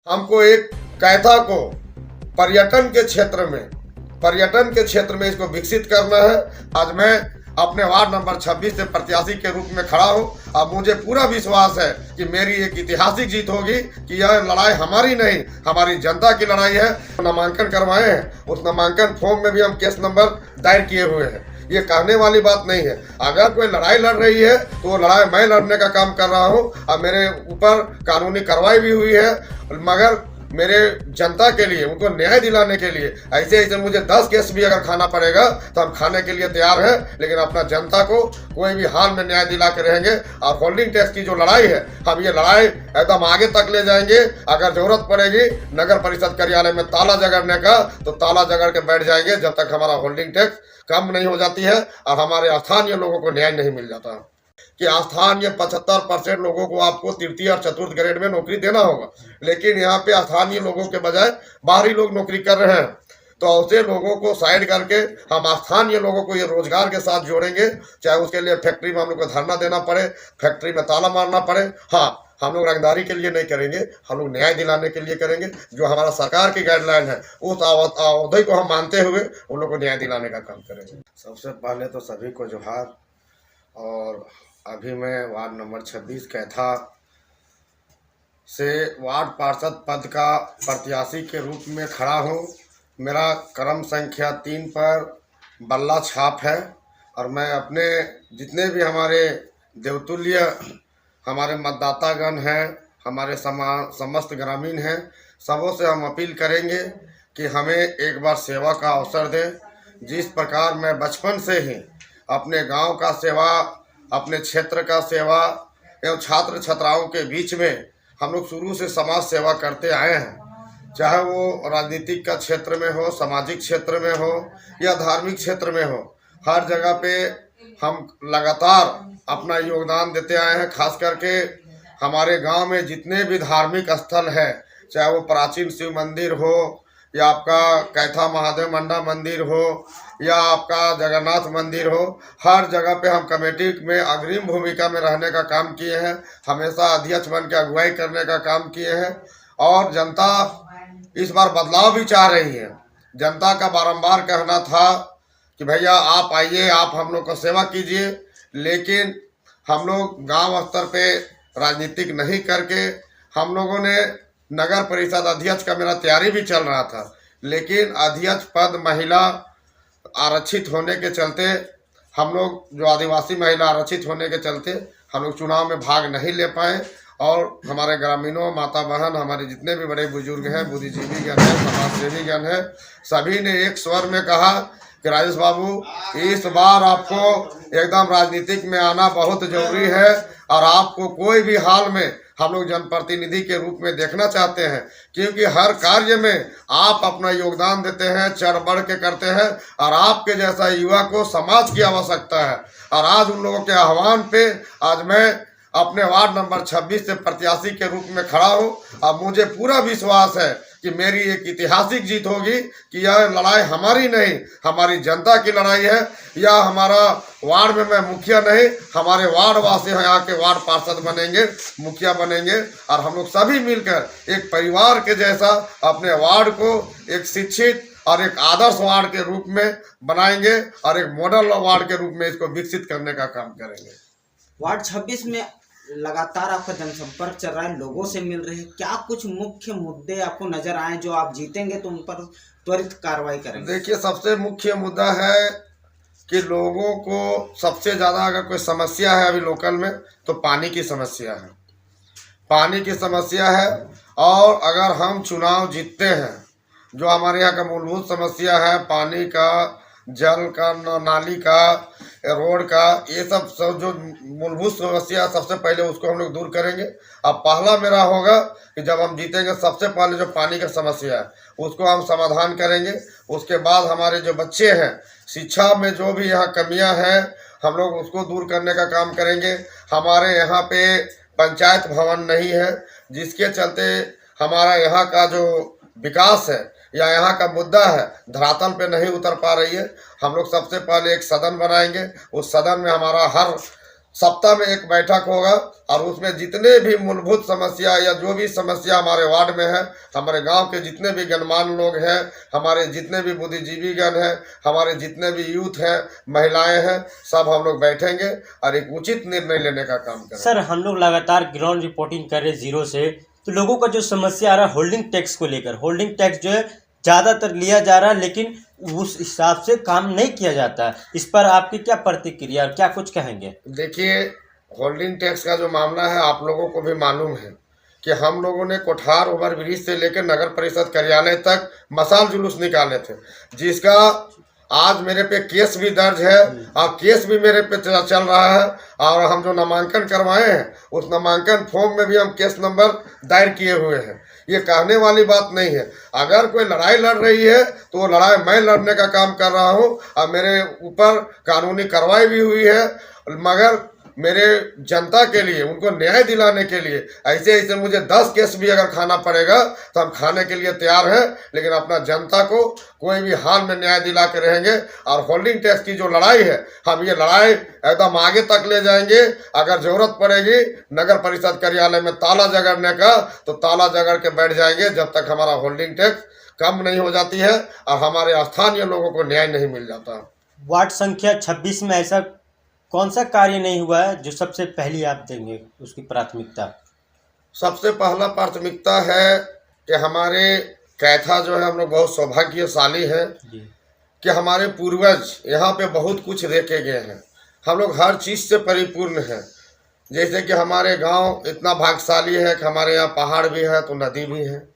हमको एक कैथा को पर्यटन के क्षेत्र में इसको विकसित करना है। आज मैं अपने वार्ड नंबर 26 से प्रत्याशी के रूप में खड़ा हूं। अब मुझे पूरा विश्वास है कि मेरी एक ऐतिहासिक जीत होगी कि यह लड़ाई हमारी नहीं, हमारी जनता की लड़ाई है। नामांकन करवाए हैं, उस नामांकन फॉर्म में भी हम केस नंबर दायर किए हुए हैं। ये कहने वाली बात नहीं है। अगर कोई लड़ाई लड़ रही है तो वो लड़ाई मैं लड़ने का काम कर रहा हूँ। अब मेरे ऊपर कानूनी कार्रवाई भी हुई है, मगर मेरे जनता के लिए, उनको न्याय दिलाने के लिए ऐसे मुझे 10 केस भी अगर खाना पड़ेगा तो हम खाने के लिए तैयार हैं। लेकिन अपना जनता को कोई भी हाल में न्याय दिला के रहेंगे। और होल्डिंग टैक्स की जो लड़ाई है, हम ये लड़ाई एकदम आगे तक ले जाएंगे। अगर जरूरत पड़ेगी नगर परिषद कार्यालय में ताला जगड़ने का तो ताला जगड़ के बैठ जाएंगे, जब तक हमारा होल्डिंग टैक्स कम नहीं हो जाती है और हमारे स्थानीय लोगों को न्याय नहीं मिल जाता। कि स्थानीय 75% लोगों को आपको तृतीय और चतुर्थ ग्रेड में नौकरी देना होगा, लेकिन यहाँ पे स्थानीय लोगों के बजाय बाहरी लोग नौकरी कर रहे हैं। तो ऐसे लोगों को साइड करके हम स्थानीय लोगों को ये रोजगार के साथ जोड़ेंगे। चाहे उसके लिए फैक्ट्री में हम लोग को धरना देना पड़े, फैक्ट्री में ताला मारना पड़े। हाँ, हम लोग रंगदारी के लिए नहीं करेंगे, हम लोग न्याय दिलाने के लिए करेंगे। जो हमारा सरकार की गाइडलाइन है उस अवधि को हम मानते हुए उन लोग को न्याय दिलाने का काम करेंगे। सबसे पहले तो सभी को जोहार। और अभी मैं वार्ड नंबर 26 कैथा से वार्ड पार्षद पद का प्रत्याशी के रूप में खड़ा हूँ। मेरा क्रम संख्या 3 पर बल्ला छाप है। और मैं अपने जितने भी हमारे देवतुल्य हमारे मतदातागण हैं, हमारे समस्त ग्रामीण हैं, सबों से हम अपील करेंगे कि हमें एक बार सेवा का अवसर दें। जिस प्रकार मैं बचपन से ही अपने गांव का सेवा, अपने क्षेत्र का सेवा एवं छात्र छात्राओं के बीच में हम लोग शुरू से समाज सेवा करते आए हैं। चाहे वो राजनीतिक का क्षेत्र में हो, सामाजिक क्षेत्र में हो या धार्मिक क्षेत्र में हो, हर जगह पे हम लगातार अपना योगदान देते आए हैं। खास करके हमारे गांव में जितने भी धार्मिक स्थल है, चाहे वो प्राचीन शिव मंदिर हो या आपका कैथा महादेव मंडा मंदिर हो या आपका जगन्नाथ मंदिर हो, हर जगह पे हम कमेटी में अग्रिम भूमिका में रहने का काम किए हैं। हमेशा अध्यक्ष बन के अगुवाई करने का काम किए हैं। और जनता इस बार बदलाव भी चाह रही है। जनता का बारंबार कहना था कि भैया आप आइए, आप हम लोग को सेवा कीजिए। लेकिन हम लोग गांव स्तर पे राजनीतिक नहीं करके, हम लोगों ने नगर परिषद अध्यक्ष का मेरा तैयारी भी चल रहा था, लेकिन अध्यक्ष पद महिला आरक्षित होने के चलते हम लोग जो आदिवासी महिला आरक्षित होने के चलते हम लोग चुनाव में भाग नहीं ले पाए। और हमारे ग्रामीणों, माता बहन, हमारे जितने भी बड़े बुजुर्ग हैं, बुद्धिजीवी गण हैं, समाज सेवी गण हैं, सभी ने एक स्वर में कहा कि राजेश बाबू, इस बार आपको एकदम राजनीतिक में आना बहुत जरूरी है। और आपको कोई भी हाल में हम लोग जनप्रतिनिधि के रूप में देखना चाहते हैं, क्योंकि हर कार्य में आप अपना योगदान देते हैं, चढ़ बढ़ के करते हैं। और आपके जैसा युवा को समाज की आवश्यकता है। और आज उन लोगों के आह्वान पे आज मैं अपने वार्ड नंबर 26 से प्रत्याशी के रूप में खड़ा हूं। अब मुझे पूरा विश्वास है कि मेरी एक ऐतिहासिक जीत होगी कि यह लड़ाई हमारी नहीं, हमारी जनता की लड़ाई है। या हमारा वार्ड में मैं मुखिया नहीं, हमारे वार्ड वासी यहाँ के वार्ड पार्षद बनेंगे, मुखिया बनेंगे। और हम लोग सभी मिलकर एक परिवार के जैसा अपने वार्ड को एक शिक्षित और एक आदर्श वार्ड के रूप में बनाएंगे और एक मॉडल वार्ड के रूप में इसको विकसित करने का काम करेंगे। वार्ड 26 में लगातार आपका जनसंपर्क चल रहा है, लोगों से मिल रहे हैं। क्या कुछ मुख्य मुद्दे आपको नजर आए जो आप जीतेंगे तो उन पर त्वरित कार्रवाई करेंगे? देखिए, सबसे मुख्य मुद्दा है कि लोगों को सबसे ज़्यादा अगर कोई समस्या है अभी लोकल में तो पानी की समस्या है। पानी की समस्या है। और अगर हम चुनाव जीतते हैं, जो हमारे यहाँ का मूलभूत समस्या है, पानी का, जल का, नाली का, रोड का, ये सब जो मूलभूत समस्या, सबसे पहले उसको हम लोग दूर करेंगे। अब पहला मेरा होगा कि जब हम जीतेंगे, सबसे पहले जो पानी का समस्या है उसको हम समाधान करेंगे। उसके बाद हमारे जो बच्चे हैं, शिक्षा में जो भी यहाँ कमियां हैं, हम लोग उसको दूर करने का काम करेंगे। हमारे यहाँ पे पंचायत भवन नहीं है, जिसके चलते हमारा यहाँ का जो विकास है या यहाँ का मुद्दा है धरातल पे नहीं उतर पा रही है। हम लोग सबसे पहले एक सदन बनाएंगे। उस सदन में हमारा हर सप्ताह में एक बैठक होगा और उसमें जितने भी मूलभूत समस्या या जो भी समस्या हमारे वार्ड में है, हमारे गांव के जितने भी गणमान्य लोग हैं, हमारे जितने भी बुद्धिजीवीगण हैं, हमारे जितने भी यूथ हैं, महिलाएं हैं, सब हम लोग बैठेंगे और एक उचित निर्णय लेने का काम करेंगे। सर, हम लोग लगातार ग्राउंड रिपोर्टिंग कर रहे हैं जीरो से, तो लोगों का जो समस्या आ रहा है होल्डिंग टैक्स को लेकर, होल्डिंग टैक्स जो है ज़्यादातर लिया जा रहा है लेकिन उस हिसाब से काम नहीं किया जाता। इस पर आपकी क्या प्रतिक्रिया और क्या कुछ कहेंगे? देखिए, होल्डिंग टैक्स का जो मामला है आप लोगों को भी मालूम है कि हम लोगों ने कोठार ओवर ब्रिज से लेकर नगर परिषद कार्यालय तक मशाल जुलूस निकाले थे, जिसका आज मेरे पे केस भी दर्ज है और केस भी मेरे पे चल रहा है। और हम जो नामांकन करवाए हैं उस नामांकन फॉर्म में भी हम केस नंबर दायर किए हुए हैं। ये कहने वाली बात नहीं है। अगर कोई लड़ाई लड़ रही है तो वो लड़ाई मैं लड़ने का काम कर रहा हूँ और मेरे ऊपर कानूनी कार्रवाई भी हुई है, मगर मेरे जनता के लिए, उनको न्याय दिलाने के लिए ऐसे ऐसे मुझे 10 केस भी अगर खाना पड़ेगा तो हम खाने के लिए तैयार हैं, लेकिन अपना जनता को कोई भी हाल में न्याय दिला के रहेंगे। और होल्डिंग टैक्स की जो लड़ाई है, हम ये लड़ाई एकदम आगे तक ले जाएंगे। अगर जरूरत पड़ेगी नगर परिषद कार्यालय में ताला जगड़ने का तो ताला जगड़ के बैठ जाएंगे, जब तक हमारा होल्डिंग टैक्स कम नहीं हो जाती है और हमारे स्थानीय लोगों को न्याय नहीं मिल जाता। वार्ड संख्या 26 में ऐसा कौन सा कार्य नहीं हुआ है जो सबसे पहली आप देंगे उसकी प्राथमिकता? सबसे पहला प्राथमिकता है कि हमारे कैथा जो है, हम लोग बहुत सौभाग्यशाली हैं कि हमारे पूर्वज यहाँ पे बहुत कुछ देके गए हैं। हम लोग हर चीज़ से परिपूर्ण हैं। जैसे कि हमारे गांव इतना भाग्यशाली है कि हमारे यहाँ पहाड़ भी है तो नदी भी है,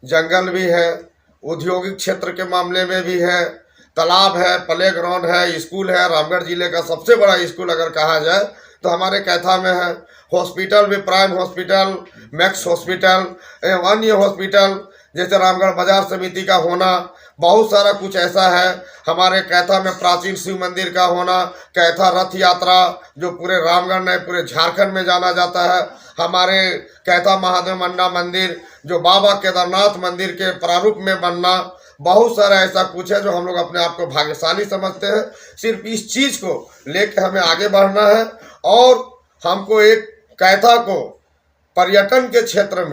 जंगल भी है, औद्योगिक क्षेत्र के मामले में भी है, तालाब है, प्ले ग्राउंड है, स्कूल है। रामगढ़ जिले का सबसे बड़ा स्कूल अगर कहा जाए तो हमारे कैथा में है। हॉस्पिटल भी, प्राइम हॉस्पिटल, मैक्स हॉस्पिटल एवं अन्य हॉस्पिटल जैसे रामगढ़ बाजार समिति का होना, बहुत सारा कुछ ऐसा है। हमारे कैथा में प्राचीन शिव मंदिर का होना, कैथा रथ यात्रा जो पूरे रामगढ़ नहीं पूरे झारखंड में जाना जाता है, हमारे कैथा महादेव मंडा मंदिर जो बाबा केदारनाथ मंदिर के प्रारूप में बनना, बहुत सारा ऐसा कुछ है जो हम लोग अपने आप को भाग्यशाली समझते हैं। सिर्फ इस चीज़ को लेकर हमें आगे बढ़ना है और हमको एक कैथा को पर्यटन के क्षेत्र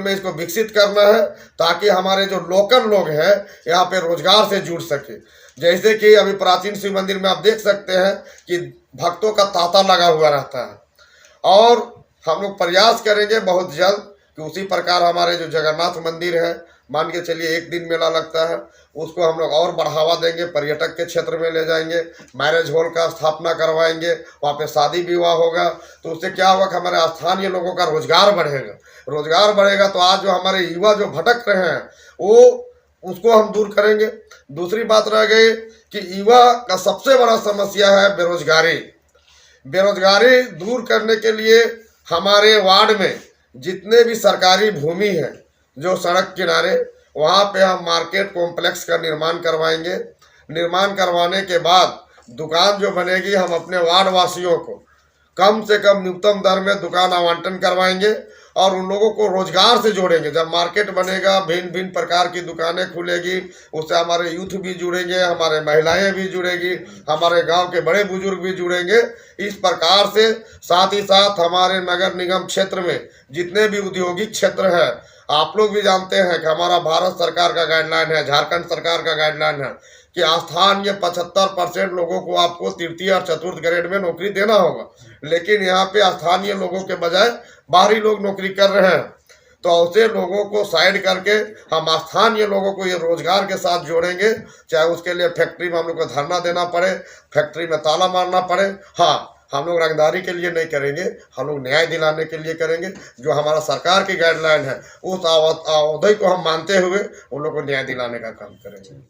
में इसको विकसित करना है, ताकि हमारे जो लोकल लोग हैं यहाँ पे रोजगार से जुड़ सके। जैसे कि अभी प्राचीन शिव मंदिर में आप देख सकते हैं कि भक्तों का तांता लगा हुआ रहता है और हम लोग प्रयास करेंगे बहुत जल्द कि उसी प्रकार हमारे जो जगन्नाथ मंदिर है, मान के चलिए एक दिन मेला लगता है, उसको हम लोग और बढ़ावा देंगे, पर्यटक के क्षेत्र में ले जाएंगे, मैरिज हॉल का स्थापना करवाएंगे, वहाँ पे शादी विवाह होगा। तो उससे क्या होगा कि हमारे स्थानीय लोगों का रोजगार बढ़ेगा। तो आज जो हमारे युवा जो भटक रहे हैं वो उसको हम दूर करेंगे। दूसरी बात रह गई कि युवा का सबसे बड़ा समस्या है बेरोजगारी दूर करने के लिए हमारे वार्ड में जितने भी सरकारी भूमि है जो सड़क किनारे, वहाँ पे हम मार्केट कॉम्प्लेक्स का निर्माण करवाएंगे। निर्माण करवाने के बाद दुकान जो बनेगी, हम अपने वार्ड वासियों को कम से कम न्यूनतम दर में दुकान आवंटन करवाएंगे और उन लोगों को रोजगार से जोड़ेंगे। जब मार्केट बनेगा, भिन्न भिन्न प्रकार की दुकानें खुलेगी, उससे हमारे यूथ भी जुड़ेंगे, हमारे महिलाएं भी जुड़ेगी, हमारे गांव के बड़े बुजुर्ग भी जुड़ेंगे। इस प्रकार से साथ ही साथ हमारे नगर निगम क्षेत्र में जितने भी औद्योगिक क्षेत्र है, आप लोग भी जानते हैं कि हमारा भारत सरकार का गाइडलाइन है, झारखंड सरकार का गाइडलाइन है कि स्थानीय 75% लोगों को आपको तृतीय और चतुर्थ ग्रेड में नौकरी देना होगा, लेकिन यहाँ पे स्थानीय लोगों के बजाय बाहरी लोग नौकरी कर रहे हैं। तो ऐसे लोगों को साइड करके हम स्थानीय लोगों को ये रोजगार के साथ जोड़ेंगे, चाहे उसके लिए फैक्ट्री में हम लोग को धरना देना पड़े, फैक्ट्री में ताला मारना पड़े। हाँ, हम लोग रंगदारी के लिए नहीं करेंगे, हम लोग न्याय दिलाने के लिए करेंगे। जो हमारा सरकार की गाइडलाइन है उस अवधि को हम मानते हुए उन लोग को न्याय दिलाने का काम करेंगे।